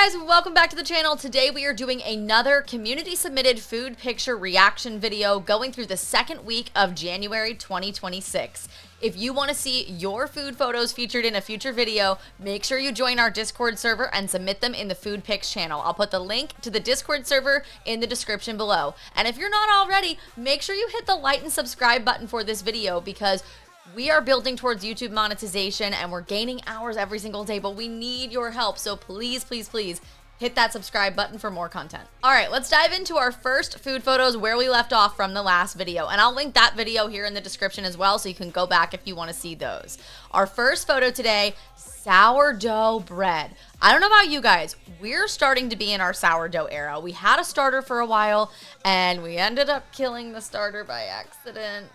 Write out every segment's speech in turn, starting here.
Guys, welcome back to the channel. Today we are doing another community submitted food picture reaction video going through the second week of January 2026. If you want to see your food photos featured in a future video, make sure you join our Discord server and submit them in the Food Pics channel. I'll put the link to the Discord server in the description below. And if you're not already, make sure you hit the like and subscribe button for this video because we are building towards YouTube monetization and we're gaining hours every single day, but we need your help. So please, please, please hit that subscribe button for more content. All right, let's dive into our first food photos where we left off from the last video. And I'll link that video here in the description as well, so you can go back if you want to see those. Our first photo today, sourdough bread. I don't know about you guys, we're starting to be in our sourdough era. We had a starter for a while and we ended up killing the starter by accident.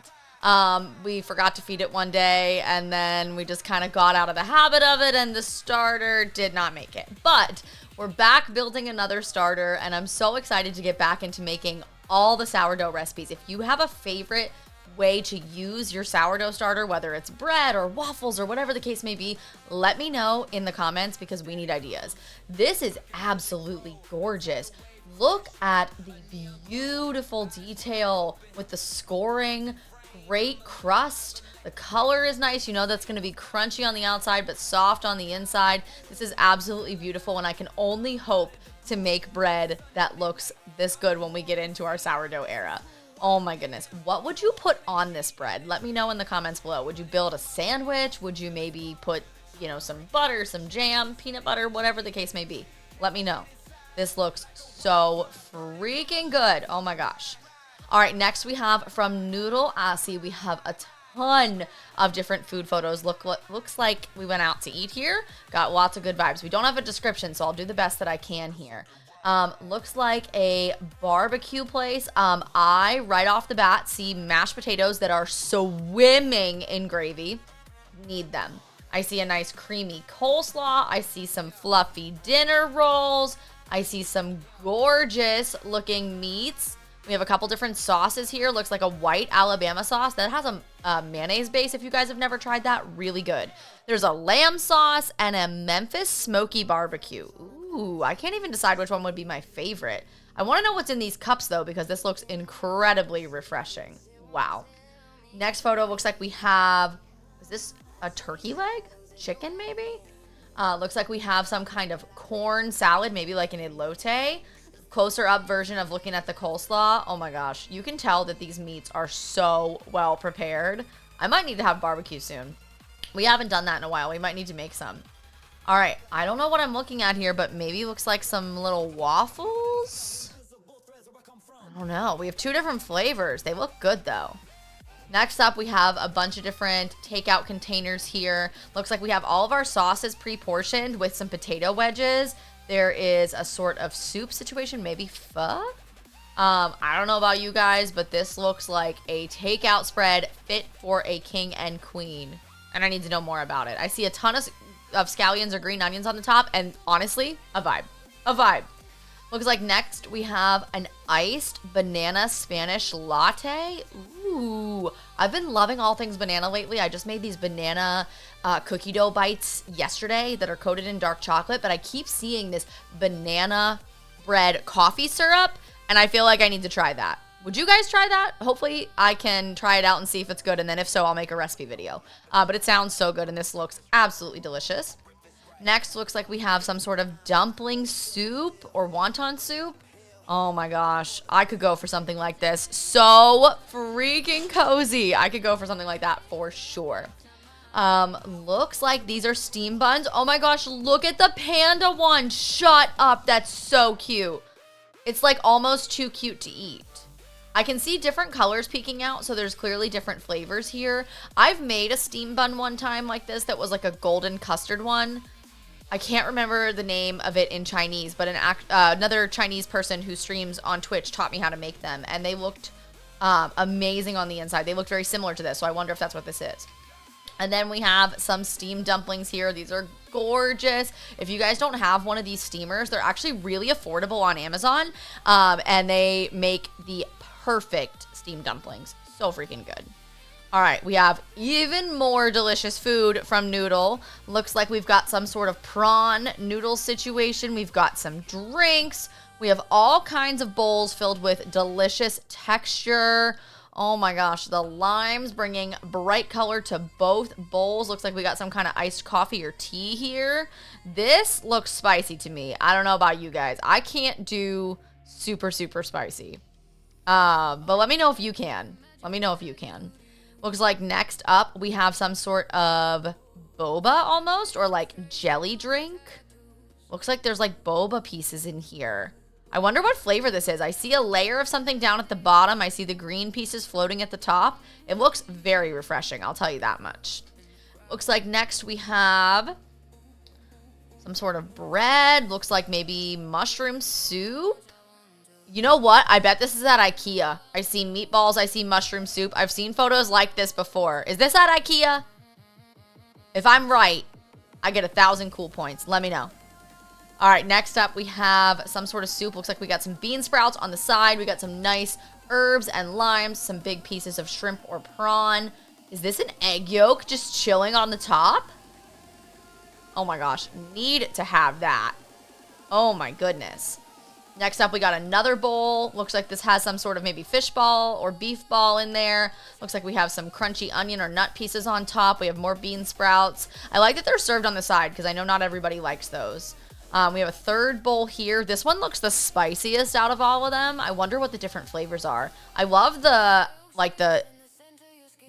We forgot to feed it one day and then we just kind of got out of the habit of it and the starter did not make it. But we're back building another starter and I'm so excited to get back into making all the sourdough recipes. If you have a favorite way to use your sourdough starter, whether it's bread or waffles or whatever the case may be, let me know in the comments because we need ideas. This is absolutely gorgeous. Look at the beautiful detail with the scoring. Great crust. The color is nice. You know that's going to be crunchy on the outside but soft on the inside. This is absolutely beautiful and I can only hope to make bread that looks this good when we get into our sourdough era. Oh my goodness. What would you put on this bread? Let me know in the comments below. Would you build a sandwich? Would you maybe put, some butter, some jam, peanut butter, whatever the case may be? Let me know. This looks so freaking good. Oh my gosh. All right, next we have from Noodle Asi. We have a ton of different food photos. Looks like we went out to eat here. Got lots of good vibes. We don't have a description, so I'll do the best that I can here. Looks like a barbecue place. I, right off the bat, see mashed potatoes that are swimming in gravy. Need them. I see a nice creamy coleslaw. I see some fluffy dinner rolls. I see some gorgeous looking meats. We have a couple different sauces here. Looks like a white Alabama sauce that has a mayonnaise base. If you guys have never tried that, really good. There's a lamb sauce and a Memphis smoky barbecue. Ooh, I can't even decide which one would be my favorite. I want to know what's in these cups though, because this looks incredibly refreshing. Wow. Next photo looks like we have, is this a turkey leg? Chicken maybe? Looks like we have some kind of corn salad, maybe like an elote. Closer up version of looking at the coleslaw. Oh my gosh, you can tell that these meats are so well prepared. I might need to have barbecue soon. We haven't done that in a while. We might need to make some. All right, I don't know what I'm looking at here, but maybe it looks like some little waffles. I don't know. We have two different flavors. They look good though. Next up, we have a bunch of different takeout containers here. Looks like we have all of our sauces pre-portioned with some potato wedges. There is a sort of soup situation, maybe pho? I don't know about you guys, but this looks like a takeout spread fit for a king and queen. And I need to know more about it. I see a ton of scallions or green onions on the top, and honestly, a vibe. A vibe. Looks like next we have an iced banana Spanish latte. Ooh, I've been loving all things banana lately. I just made these banana cookie dough bites yesterday that are coated in dark chocolate, but I keep seeing this banana bread coffee syrup, and I feel like I need to try that. Would you guys try that? Hopefully I can try it out and see if it's good, and then if so, I'll make a recipe video. But it sounds so good, and this looks absolutely delicious. Next, looks like we have some sort of dumpling soup or wonton soup. Oh my gosh, I could go for something like this. So freaking cozy. I could go for something like that for sure. Looks like these are steam buns. Oh my gosh, look at the panda one. Shut up, that's so cute. It's like almost too cute to eat. I can see different colors peeking out, so there's clearly different flavors here. I've made a steam bun one time like this that was like a golden custard one. I can't remember the name of it in Chinese, but another Chinese person who streams on Twitch taught me how to make them, and they looked amazing on the inside. They looked very similar to this, so I wonder if that's what this is. And then we have some steamed dumplings here. These are gorgeous. If you guys don't have one of these steamers, they're actually really affordable on Amazon, and they make the perfect steamed dumplings. So freaking good. All right, we have even more delicious food from Noodle. Looks like we've got some sort of prawn noodle situation. We've got some drinks. We have all kinds of bowls filled with delicious texture. Oh my gosh, the limes bringing bright color to both bowls. Looks like we got some kind of iced coffee or tea here. This looks spicy to me. I don't know about you guys. I can't do super, super spicy. But let me know if you can. Let me know if you can. Looks like next up we have some sort of boba almost, or like jelly drink. Looks like there's like boba pieces in here. I wonder what flavor this is. I see a layer of something down at the bottom. I see the green pieces floating at the top. It looks very refreshing, I'll tell you that much. Looks like next we have some sort of bread. Looks like maybe mushroom soup. You know what? I bet this is at IKEA. I see meatballs. I see mushroom soup. I've seen photos like this before. Is this at IKEA? If I'm right, I get 1,000 cool points. Let me know. All right, next up we have some sort of soup. Looks like we got some bean sprouts on the side. We got some nice herbs and limes, some big pieces of shrimp or prawn. Is this an egg yolk just chilling on the top? Oh my gosh, need to have that. Oh my goodness. Next up, we got another bowl. Looks like this has some sort of maybe fish ball or beef ball in there. Looks like we have some crunchy onion or nut pieces on top. We have more bean sprouts. I like that they're served on the side because I know not everybody likes those. We have a third bowl here. This one looks the spiciest out of all of them. I wonder what the different flavors are. I love the, what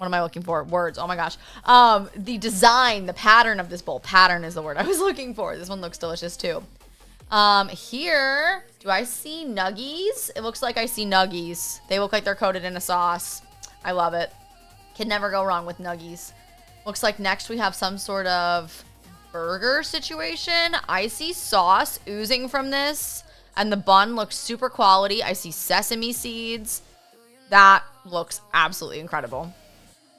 am I looking for? Words. Oh my gosh. The design, the pattern of this bowl. Pattern is the word I was looking for. This one looks delicious too. Here, do I see nuggies? It looks like I see nuggies. They look like they're coated in a sauce. I love it. Can never go wrong with nuggies. Looks like next we have some sort of burger situation. I see sauce oozing from this, and the bun looks super quality. I see sesame seeds. That looks absolutely incredible.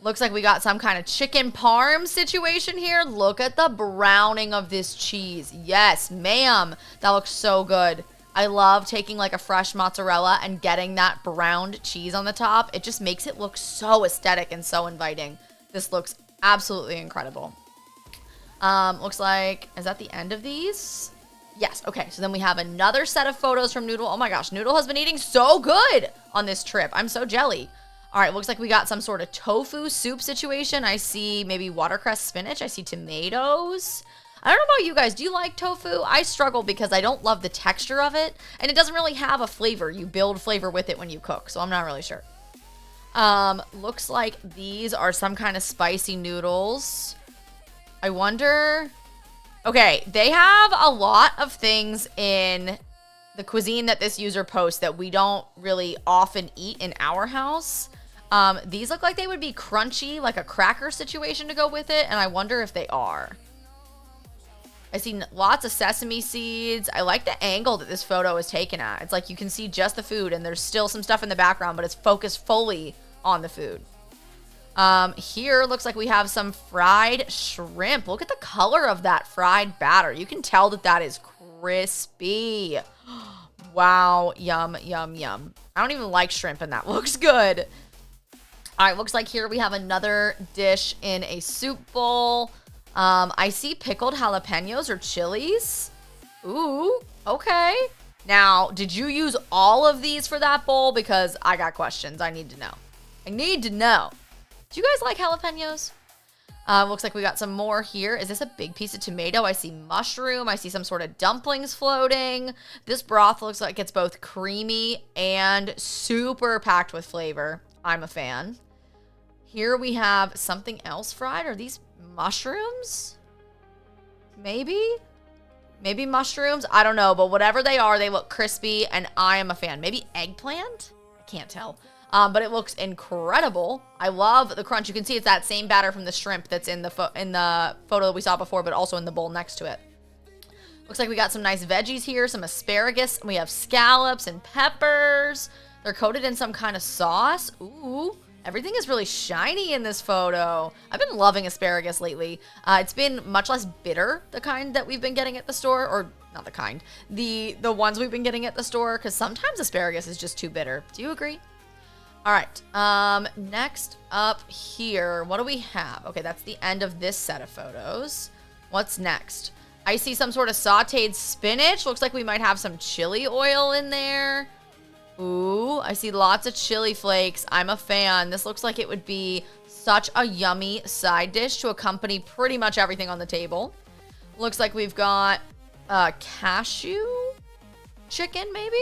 Looks like we got some kind of chicken parm situation here. Look at the browning of this cheese. Yes, ma'am. That looks so good. I love taking like a fresh mozzarella and getting that browned cheese on the top. It just makes it look so aesthetic and so inviting. This looks absolutely incredible. Looks like, is that the end of these? Yes, okay. So then we have another set of photos from Noodle. Oh my gosh, Noodle has been eating so good on this trip. I'm so jelly. All right, looks like we got some sort of tofu soup situation. I see maybe watercress spinach. I see tomatoes. I don't know about you guys. Do you like tofu? I struggle because I don't love the texture of it, and it doesn't really have a flavor. You build flavor with it when you cook, so I'm not really sure. Looks like these are some kind of spicy noodles. I wonder... Okay, they have a lot of things in the cuisine that this user posts that we don't really often eat in our house. These look like they would be crunchy, like a cracker situation to go with it, and I wonder if they are. I see lots of sesame seeds. I like the angle that this photo is taken at. It's like you can see just the food, and there's still some stuff in the background, but it's focused fully on the food. Here looks like we have some fried shrimp. Look at the color of that fried batter. You can tell that that is crispy. Wow, yum, yum, yum. I don't even like shrimp, and that looks good. All right, looks like here we have another dish in a soup bowl. I see pickled jalapenos or chilies. Ooh, okay. Now, did you use all of these for that bowl? Because I got questions. I need to know. I need to know. Do you guys like jalapenos? Looks like we got some more here. Is this a big piece of tomato? I see mushroom. I see some sort of dumplings floating. This broth looks like it's both creamy and super packed with flavor. I'm a fan. Here we have something else fried. Are these mushrooms? Maybe? Maybe mushrooms? I don't know, but whatever they are, they look crispy, and I am a fan. Maybe eggplant? I can't tell. But it looks incredible. I love the crunch. You can see it's that same batter from the shrimp that's in the photo that we saw before, but also in the bowl next to it. Looks like we got some nice veggies here, some asparagus. We have scallops and peppers. They're coated in some kind of sauce. Ooh, everything is really shiny in this photo. I've been loving asparagus lately. It's been much less bitter, the kind that we've been getting at the store, or not the kind, the ones we've been getting at the store, because sometimes asparagus is just too bitter. Do you agree? All right. Next up here, what do we have? Okay, that's the end of this set of photos. What's next? I see some sort of sauteed spinach. Looks like we might have some chili oil in there. Ooh, I see lots of chili flakes. I'm a fan. This looks like it would be such a yummy side dish to accompany pretty much everything on the table. Looks like we've got cashew chicken, maybe?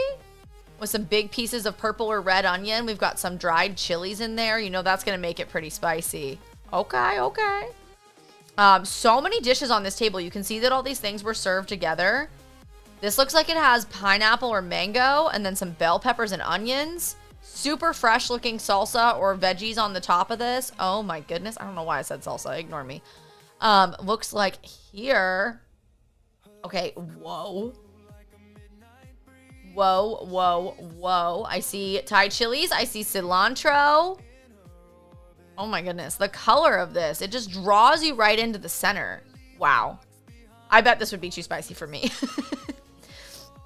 With some big pieces of purple or red onion. We've got some dried chilies in there. You know that's going to make it pretty spicy. Okay, okay. So many dishes on this table. You can see that all these things were served together. This looks like it has pineapple or mango and then some bell peppers and onions. Super fresh looking salsa or veggies on the top of this. Oh my goodness. I don't know why I said salsa. Ignore me. Looks like here. Okay, whoa. Whoa, whoa, whoa. I see Thai chilies. I see cilantro. Oh my goodness. The color of this, it just draws you right into the center. Wow. I bet this would be too spicy for me.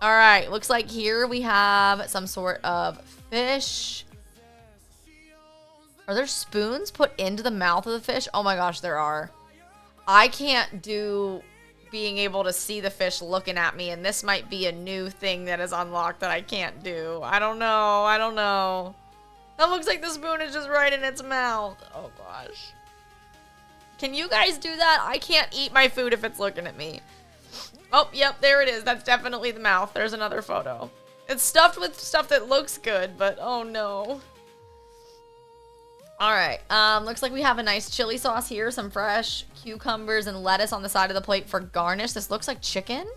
All right. Looks like here we have some sort of fish. Are there spoons put into the mouth of the fish? Oh my gosh, there are. I can't do being able to see the fish looking at me, and this might be a new thing that is unlocked that I can't do. I don't know. I don't know. That looks like the spoon is just right in its mouth. Oh gosh. Can you guys do that? I can't eat my food if it's looking at me. Oh, yep, there it is. That's definitely the mouth. There's another photo. It's stuffed with stuff that looks good, but oh no. All right, looks like we have a nice chili sauce here, some fresh cucumbers and lettuce on the side of the plate for garnish. This looks like chicken,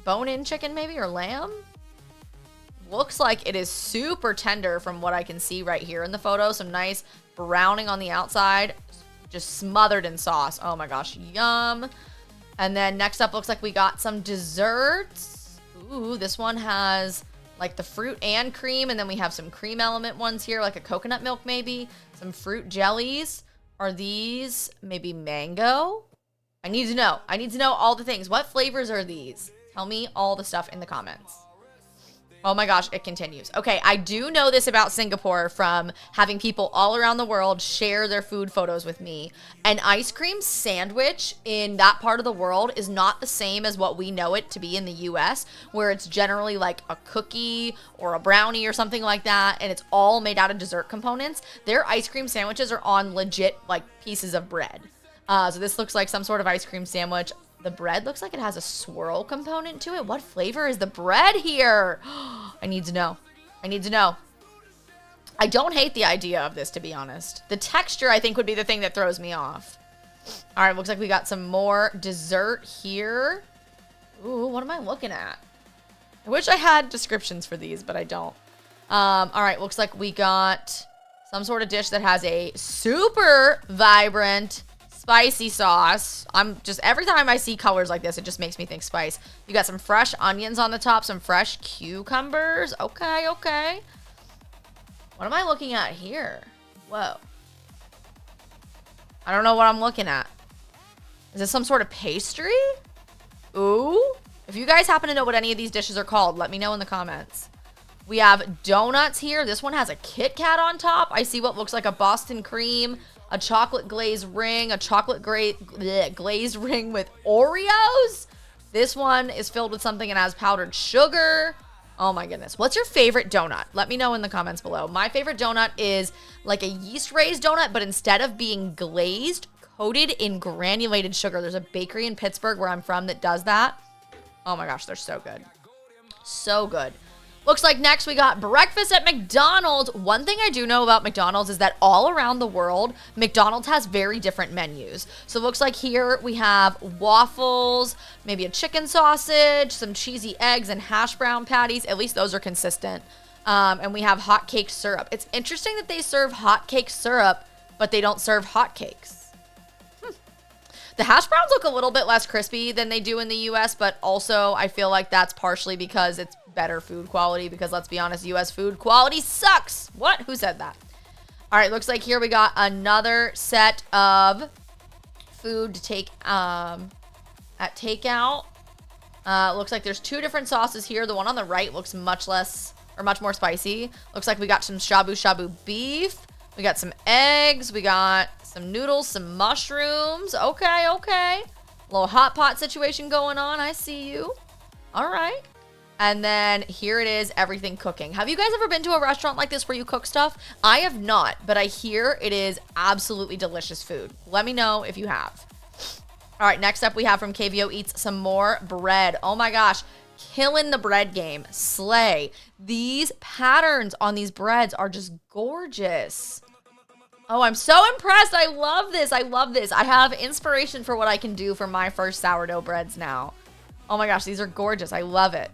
bone-in chicken maybe, or lamb. Looks like it is super tender from what I can see right here in the photo. Some nice browning on the outside, just smothered in sauce. Oh my gosh, yum. And then next up, looks like we got some desserts. Ooh, this one has like the fruit and cream, and then we have some cream element ones here, like a coconut milk maybe, some fruit jellies. Are these maybe mango? I need to know. I need to know all the things. What flavors are these? Tell me all the stuff in the comments. Oh my gosh, it continues. Okay, I do know this about Singapore from having people all around the world share their food photos with me. An ice cream sandwich in that part of the world is not the same as what we know it to be in the US, where it's generally like a cookie or a brownie or something like that, and it's all made out of dessert components. Their ice cream sandwiches are on legit like pieces of bread. So this looks like some sort of ice cream sandwich. The bread looks like it has a swirl component to it. What flavor is the bread here? I need to know. I need to know. I don't hate the idea of this, to be honest. The texture, I think, would be the thing that throws me off. All right, looks like we got some more dessert here. Ooh, what am I looking at? I wish I had descriptions for these, but I don't. All right, looks like we got some sort of dish that has a super vibrant spicy sauce. I'm just, every time I see colors like this, it just makes me think spice. You got some fresh onions on the top, some fresh cucumbers. Okay, okay. What am I looking at here? Whoa. I don't know what I'm looking at. Is this some sort of pastry? Ooh. If you guys happen to know what any of these dishes are called, let me know in the comments. We have donuts here. This one has a Kit Kat on top. I see what looks like a Boston cream, a chocolate glazed ring, a chocolate glazed ring with Oreos. This one is filled with something and has powdered sugar. Oh my goodness. What's your favorite donut? Let me know in the comments below. My favorite donut is like a yeast raised donut, but instead of being glazed, coated in granulated sugar. There's a bakery in Pittsburgh where I'm from that does that. Oh my gosh, they're so good. So good. Looks like next we got breakfast at McDonald's. One thing I do know about McDonald's is that all around the world, McDonald's has very different menus. So it looks like here we have waffles, maybe a chicken sausage, some cheesy eggs, and hash brown patties. At least those are consistent. And we have hot cake syrup. It's interesting that they serve hot cake syrup, but they don't serve hot cakes. The hash browns look a little bit less crispy than they do in the US, but also I feel like that's partially because it's better food quality, because let's be honest, US food quality sucks. What? Who said that? All right, looks like here we got another set of food to take at takeout. Looks like there's two different sauces here. The one on the right looks much less or much more spicy. Looks like we got some shabu shabu beef. We got some eggs. We got some noodles, some mushrooms. Okay, okay. A little hot pot situation going on. I see you. All right. And then here it is, everything cooking. Have you guys ever been to a restaurant like this where you cook stuff? I have not, but I hear it is absolutely delicious food. Let me know if you have. All right, next up we have from KVO Eats some more bread. Oh my gosh. Killing the bread game. Slay. These patterns on these breads are just gorgeous. Oh, I'm so impressed. I love this. I love this. I have inspiration for what I can do for my first sourdough breads now. Oh my gosh, these are gorgeous. I love it.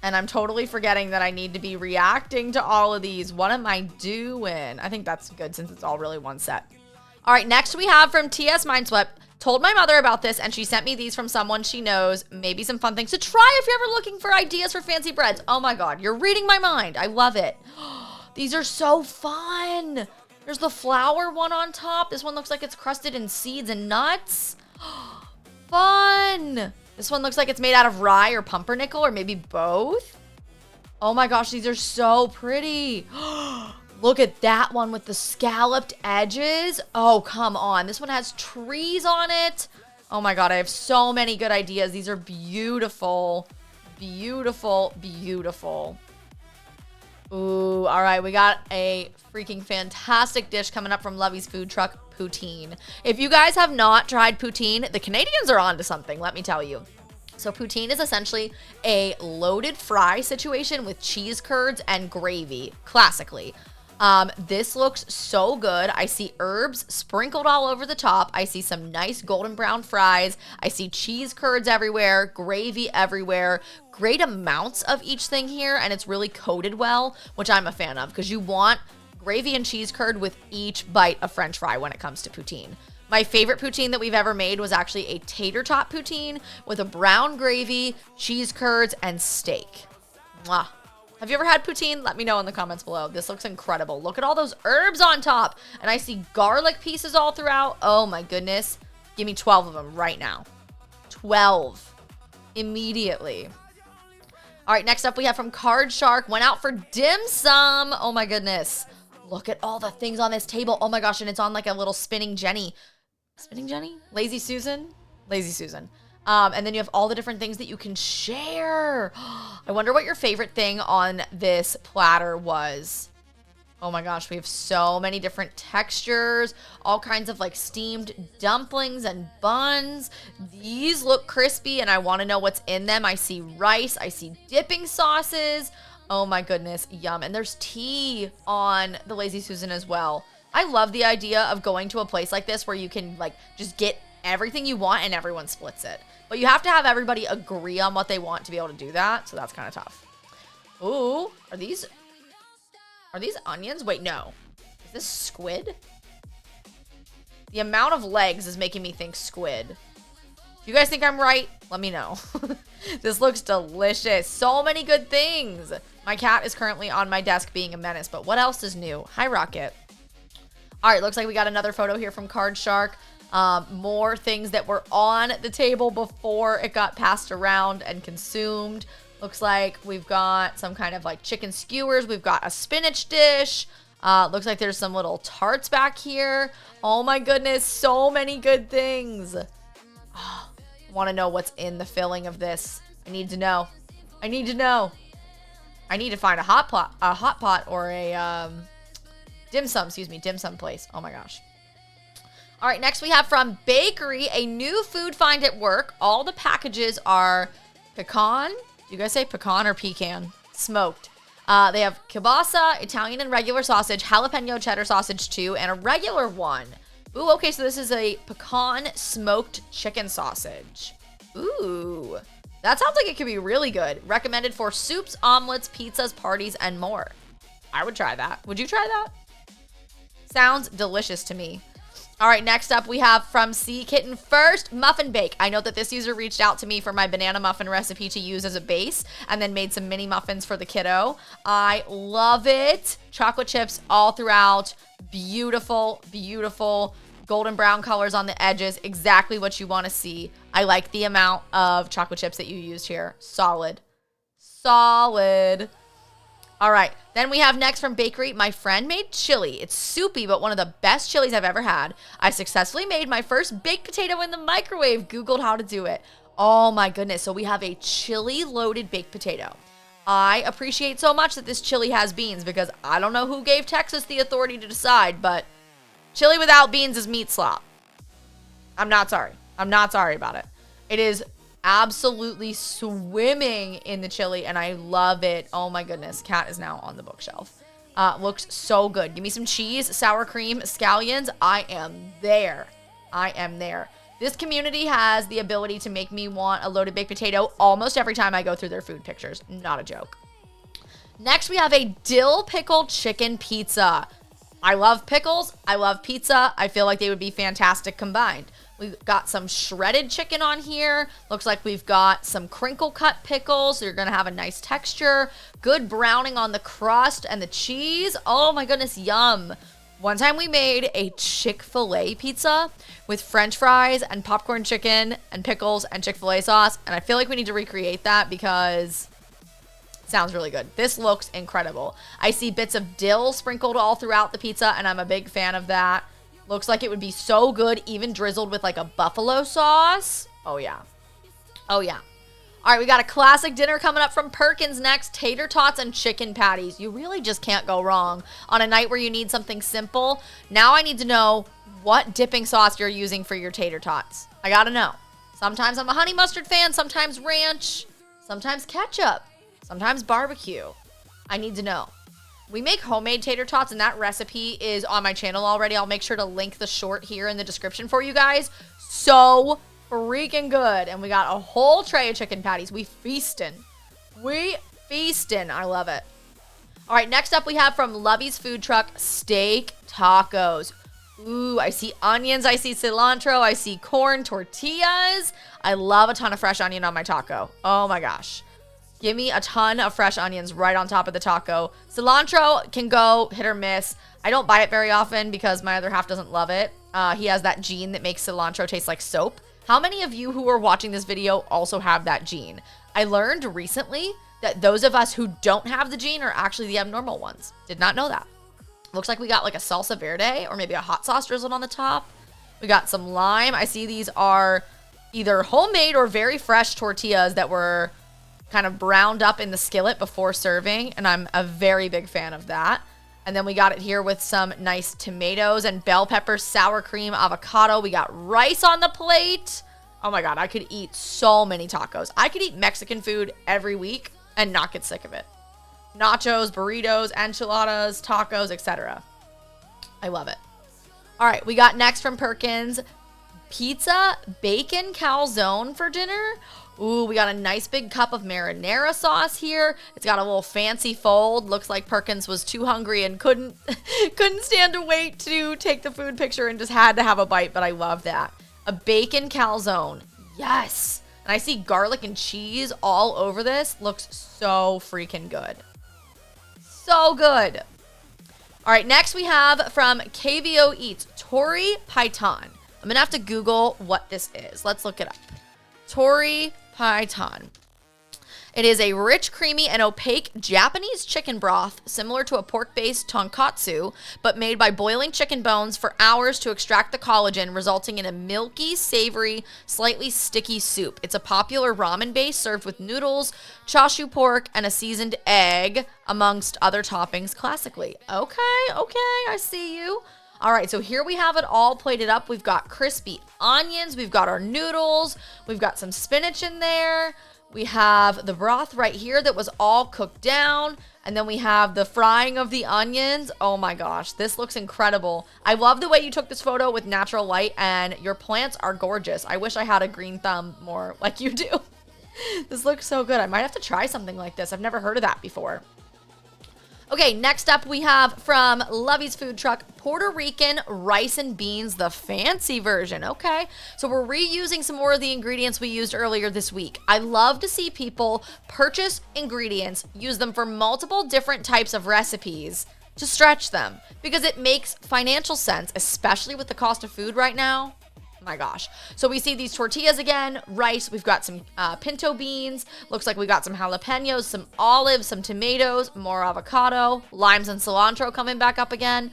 And I'm totally forgetting that I need to be reacting to all of these. What am I doing? I think that's good since it's all really one set. All right, next we have from TS Mindswept. Told my mother about this, and she sent me these from someone she knows. Maybe some fun things to try if you're ever looking for ideas for fancy breads. Oh my God, you're reading my mind. I love it. These are so fun. There's the flour one on top. This one looks like it's crusted in seeds and nuts. Fun. This one looks like it's made out of rye or pumpernickel or maybe both. Oh my gosh, these are so pretty. Look at that one with the scalloped edges. Oh, come on. This one has trees on it. Oh my God, I have so many good ideas. These are beautiful, beautiful, beautiful. Ooh, all right. We got a freaking fantastic dish coming up from Lovey's food truck, poutine. If you guys have not tried poutine, the Canadians are onto something, let me tell you. So poutine is essentially a loaded fry situation with cheese curds and gravy, classically. This looks so good. I see herbs sprinkled all over the top. I see some nice golden brown fries. I see cheese curds everywhere, gravy everywhere, great amounts of each thing here, and it's really coated well, which I'm a fan of because you want gravy and cheese curd with each bite of French fry when it comes to poutine. My favorite poutine that we've ever made was actually a tater tot poutine with a brown gravy, cheese curds, and steak. Mwah. Have you ever had poutine? Let me know in the comments below. This looks incredible. Look at all those herbs on top. And I see garlic pieces all throughout. Oh my goodness. Give me 12 of them right now. 12. Immediately. All right, next up we have from Card Shark. Went out for dim sum. Oh my goodness. Look at all the things on this table. Oh my gosh, and it's on like a little spinning Jenny. Spinning Jenny? Lazy Susan? Lazy Susan. And then you have all the different things that you can share. I wonder what your favorite thing on this platter was. Oh my gosh, we have so many different textures, all kinds of like steamed dumplings and buns. These look crispy and I want to know what's in them. I see rice, I see dipping sauces. Oh my goodness, yum. And there's tea on the Lazy Susan as well. I love the idea of going to a place like this where you can like just get everything you want and everyone splits it. But you have to have everybody agree on what they want to be able to do that. So that's kind of tough. Ooh, are these onions? Wait, no. Is this squid? The amount of legs is making me think squid. If you guys think I'm right, let me know. This looks delicious. So many good things. My cat is currently on my desk being a menace, but what else is new? Hi, Rocket. All right, looks like we got another photo here from Card Shark. More things that were on the table before it got passed around and consumed. Looks like we've got some kind of like chicken skewers. We've got a spinach dish. Looks like there's some little tarts back here. Oh my goodness, so many good things. Oh, I want to know what's in the filling of this. I need to know. I need to know. I need to find a hot pot or a dim sum place. Oh my gosh. All right, next we have from Bakery, a new food find at work. All the packages are pecan. Do you guys say pecan or pecan? Smoked. They have kielbasa, Italian and regular sausage, jalapeno cheddar sausage too, and a regular one. Ooh, okay, so this is a pecan smoked chicken sausage. Ooh, that sounds like it could be really good. Recommended for soups, omelets, pizzas, parties, and more. I would try that. Would you try that? Sounds delicious to me. All right, next up we have from Sea Kitten First, Muffin Bake. I know that this user reached out to me for my banana muffin recipe to use as a base and then made some mini muffins for the kiddo. I love it. Chocolate chips all throughout. Beautiful, beautiful. Golden brown colors on the edges. Exactly what you want to see. I like the amount of chocolate chips that you used here. Solid. Solid. All right, then we have next from Bakery. My friend made chili. It's soupy, but one of the best chilies I've ever had. I successfully made my first baked potato in the microwave. Googled how to do it. Oh my goodness. So we have a chili loaded baked potato. I appreciate so much that this chili has beans because I don't know who gave Texas the authority to decide, but chili without beans is meat slop. I'm not sorry. I'm not sorry about it. It is absolutely swimming in the chili, and I love it. Oh my goodness. Cat is now on the bookshelf. Looks so good. Give me some cheese, sour cream, scallions. I am there. I am there. This community has the ability to make me want a loaded baked potato almost every time I go through their food pictures. Not a joke. Next, we have a dill pickled chicken pizza. I love pickles. I love pizza. I feel like they would be fantastic combined. We've got some shredded chicken on here. Looks like we've got some crinkle cut pickles. So you're going to have a nice texture. Good browning on the crust and the cheese. Oh my goodness, yum. One time we made a Chick-fil-A pizza with French fries and popcorn chicken and pickles and Chick-fil-A sauce. And I feel like we need to recreate that because it sounds really good. This looks incredible. I see bits of dill sprinkled all throughout the pizza, and I'm a big fan of that. Looks like it would be so good, even drizzled with like a buffalo sauce. Oh, yeah. Oh, yeah. All right, we got a classic dinner coming up from Perkins next. Tater tots and chicken patties. You really just can't go wrong on a night where you need something simple. Now I need to know what dipping sauce you're using for your tater tots. I got to know. Sometimes I'm a honey mustard fan, sometimes ranch, sometimes ketchup, sometimes barbecue. I need to know. We make homemade tater tots, and that recipe is on my channel already. I'll make sure to link the short here in the description for you guys. So freaking good. And we got a whole tray of chicken patties. We feastin'. We feastin'. I love it. All right, next up we have from Lovey's Food Truck, steak tacos. Ooh, I see onions. I see cilantro. I see corn tortillas. I love a ton of fresh onion on my taco. Oh my gosh. Give me a ton of fresh onions right on top of the taco. Cilantro can go hit or miss. I don't buy it very often because my other half doesn't love it. He has that gene that makes cilantro taste like soap. How many of you who are watching this video also have that gene? I learned recently that those of us who don't have the gene are actually the abnormal ones. Did not know that. Looks like we got like a salsa verde or maybe a hot sauce drizzled on the top. We got some lime. I see these are either homemade or very fresh tortillas that were kind of browned up in the skillet before serving, and I'm a very big fan of that. And then we got it here with some nice tomatoes and bell peppers, sour cream, avocado. We got rice on the plate. Oh my God, I could eat so many tacos. I could eat Mexican food every week and not get sick of it. Nachos, burritos, enchiladas, tacos, etc. I love it. All right, we got next from Perkins, pizza bacon calzone for dinner. Ooh, we got a nice big cup of marinara sauce here. It's got a little fancy fold. Looks like Perkins was too hungry and couldn't stand to wait to take the food picture and just had to have a bite, but I love that. A bacon calzone. Yes. And I see garlic and cheese all over this. Looks so freaking good. So good. All right, next we have from KVO Eats, Tori Python. I'm going to have to Google what this is. Let's look it up. Tori Python. It is a rich, creamy, and opaque Japanese chicken broth similar to a pork-based tonkatsu, but made by boiling chicken bones for hours to extract the collagen, resulting in a milky, savory, slightly sticky soup. It's a popular ramen base served with noodles, chashu pork, and a seasoned egg, amongst other toppings classically. Okay, I see you. All right, so here we have it all plated up. We've got crispy onions. We've got our noodles. We've got some spinach in there. We have the broth right here that was all cooked down. And then we have the frying of the onions. Oh my gosh, this looks incredible. I love the way you took this photo with natural light, and your plants are gorgeous. I wish I had a green thumb more like you do. This looks so good. I might have to try something like this. I've never heard of that before. Okay, next up we have from Lovey's Food Truck, Puerto Rican rice and beans, the fancy version. Okay, so we're reusing some more of the ingredients we used earlier this week. I love to see people purchase ingredients, use them for multiple different types of recipes to stretch them because it makes financial sense, especially with the cost of food right now. My gosh. So we see these tortillas again, rice, we've got some pinto beans, looks like we got some jalapenos, some olives, some tomatoes, more avocado, limes and cilantro coming back up again.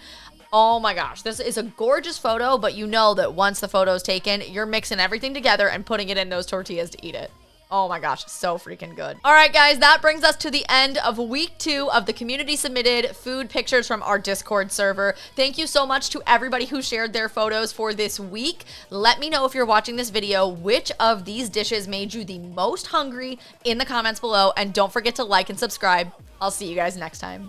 Oh my gosh, this is a gorgeous photo, but you know that once the photo is taken, you're mixing everything together and putting it in those tortillas to eat it. Oh my gosh, so freaking good. All right, guys, that brings us to the end of week 2 of the community submitted food pictures from our Discord server. Thank you so much to everybody who shared their photos for this week. Let me know if you're watching this video, which of these dishes made you the most hungry in the comments below. And don't forget to like and subscribe. I'll see you guys next time.